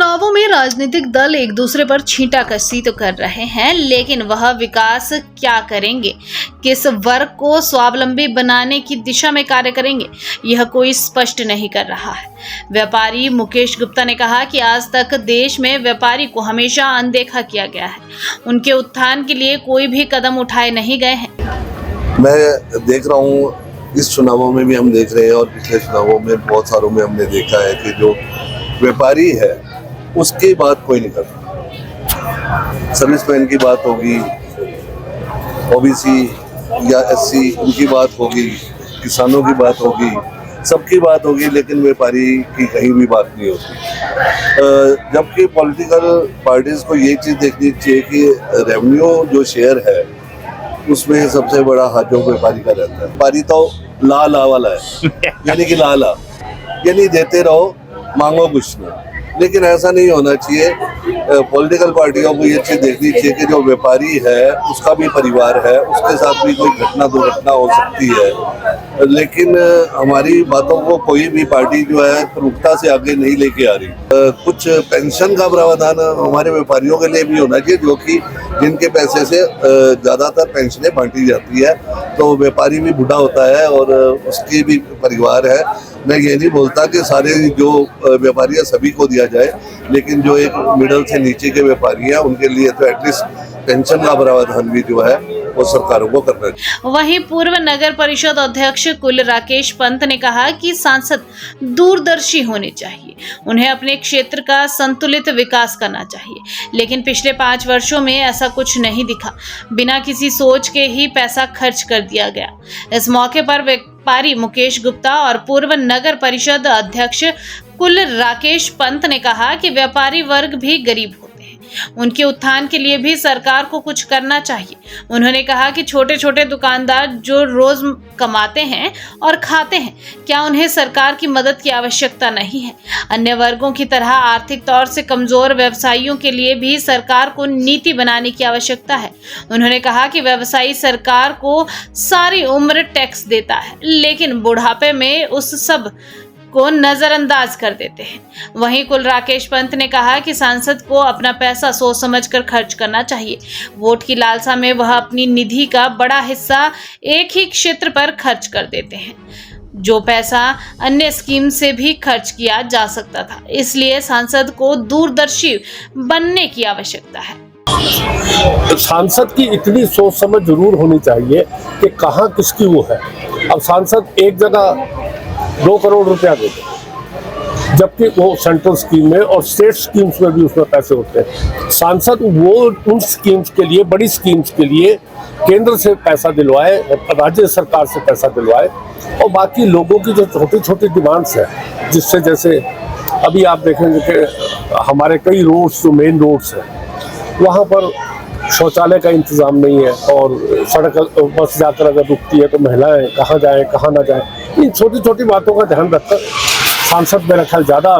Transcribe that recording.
चुनावों में राजनीतिक दल एक दूसरे पर छींटाकशी तो कर रहे हैं, लेकिन वह विकास क्या करेंगे, किस वर्ग को स्वावलंबी बनाने की दिशा में कार्य करेंगे, यह कोई स्पष्ट नहीं कर रहा है। व्यापारी मुकेश गुप्ता ने कहा कि आज तक देश में व्यापारी को हमेशा अनदेखा किया गया है, उनके उत्थान के लिए कोई भी कदम उठाए नहीं गए हैं। मैं देख रहा हूँ, इस चुनावों में भी हम देख रहे हैं और पिछले चुनावों में बहुत सारों में हमने देखा है कि जो व्यापारी है उसकी बात कोई नहीं करता। सर्विसमैन की बात होगी, ओबीसी या एससी उनकी बात होगी, किसानों की बात होगी, सबकी बात होगी, लेकिन व्यापारी की कहीं भी बात नहीं होती। जबकि पॉलिटिकल पार्टीज को ये चीज़ देखनी चाहिए कि रेवेन्यू जो शेयर है उसमें सबसे बड़ा हाथ जो व्यापारी का रहता है। व्यापारी तो ला वाला है यानी कि ला यानी देते रहो, मांगो कुछ नहीं। लेकिन ऐसा नहीं होना चाहिए। पॉलिटिकल पार्टियों को ये चीज़ देखनी चाहिए कि जो व्यापारी है उसका भी परिवार है, उसके साथ भी कोई घटना दुर्घटना हो सकती है, लेकिन हमारी बातों को कोई भी पार्टी जो है प्रमुखता से आगे नहीं लेके आ रही। कुछ पेंशन का प्रावधान हमारे व्यापारियों के लिए भी होना चाहिए, जो कि जिनके पैसे से ज़्यादातर पेंशनें बांटी जाती है। तो व्यापारी भी बूढ़ा होता है और उसकी भी परिवार है। मैं ये नहीं बोलता कि सारे जो व्यापारी है सभी को दिया जाए, लेकिन जो एक मिडल से नीचे के व्यापारी हैं उनके लिए तो एटलीस्ट पेंशन का प्रावधान भी जो है वो सरकारों को करना चाहिए। वहीं पूर्व नगर परिषद अध्यक्ष कुल राकेश पंत ने कहा कि सांसद दूरदर्शी होने चाहिए, उन्हें अपने क्षेत्र का संतुलित विकास करना चाहिए, लेकिन पिछले 5 वर्षों में ऐसा कुछ नहीं दिखा। बिना किसी सोच के ही पैसा खर्च कर दिया गया। इस मौके पर व्यापारी मुकेश गुप्ता और पूर्व नगर परिषद अध्यक्ष कुल राकेश पंत ने कहा कि व्यापारी वर्ग भी गरीब होते हैं, उनके उत्थान के लिए भी सरकार को कुछ करना चाहिए। उन्होंने कहा कि छोटे छोटे दुकानदार जो रोज कमाते हैं और खाते हैं, क्या उन्हें सरकार की मदद की आवश्यकता नहीं है? अन्य वर्गों की तरह आर्थिक तौर से कमजोर व्यवसायियों के लिए भी सरकार को नीति बनाने की आवश्यकता है। उन्होंने कहा कि व्यवसायी सरकार को सारी उम्र टैक्स देता है, लेकिन बुढ़ापे में उस सब को नजरअंदाज कर देते हैं। वहीं कुल राकेश पंत ने कहा कि सांसद को अपना पैसा सोच समझकर खर्च करना चाहिए। वोट की लालसा में वह अपनी निधि का बड़ा हिस्सा एक ही क्षेत्र पर खर्च कर देते हैं, जो पैसा अन्य स्कीम से भी खर्च किया जा सकता था। इसलिए सांसद को दूरदर्शी बनने की आवश्यकता है। सांसद की इतनी सोच समझ जरूर होनी चाहिए कि कहाँ किसकी वो है। अब सांसद एक जगह 2 करोड़ रुपया देते, जबकि वो सेंट्रल स्कीम में और स्टेट स्कीम्स में भी उसमें पैसे होते हैं। सांसद वो उन स्कीम्स के लिए, बड़ी स्कीम्स के लिए केंद्र से पैसा दिलवाए, राज्य सरकार से पैसा दिलवाए, और बाकी लोगों की जो छोटी छोटी डिमांड्स है, जिससे जैसे अभी आप देखेंगे कि हमारे कई रोड्स जो मेन रोड्स हैं वहाँ पर शौचालय का इंतज़ाम नहीं है, और सड़क बस जाकर अगर रुकती है तो महिलाएं कहाँ जाएं कहाँ ना जाएं। इन छोटी छोटी बातों का ध्यान रखकर सांसद मेरा ख्याल ज़्यादा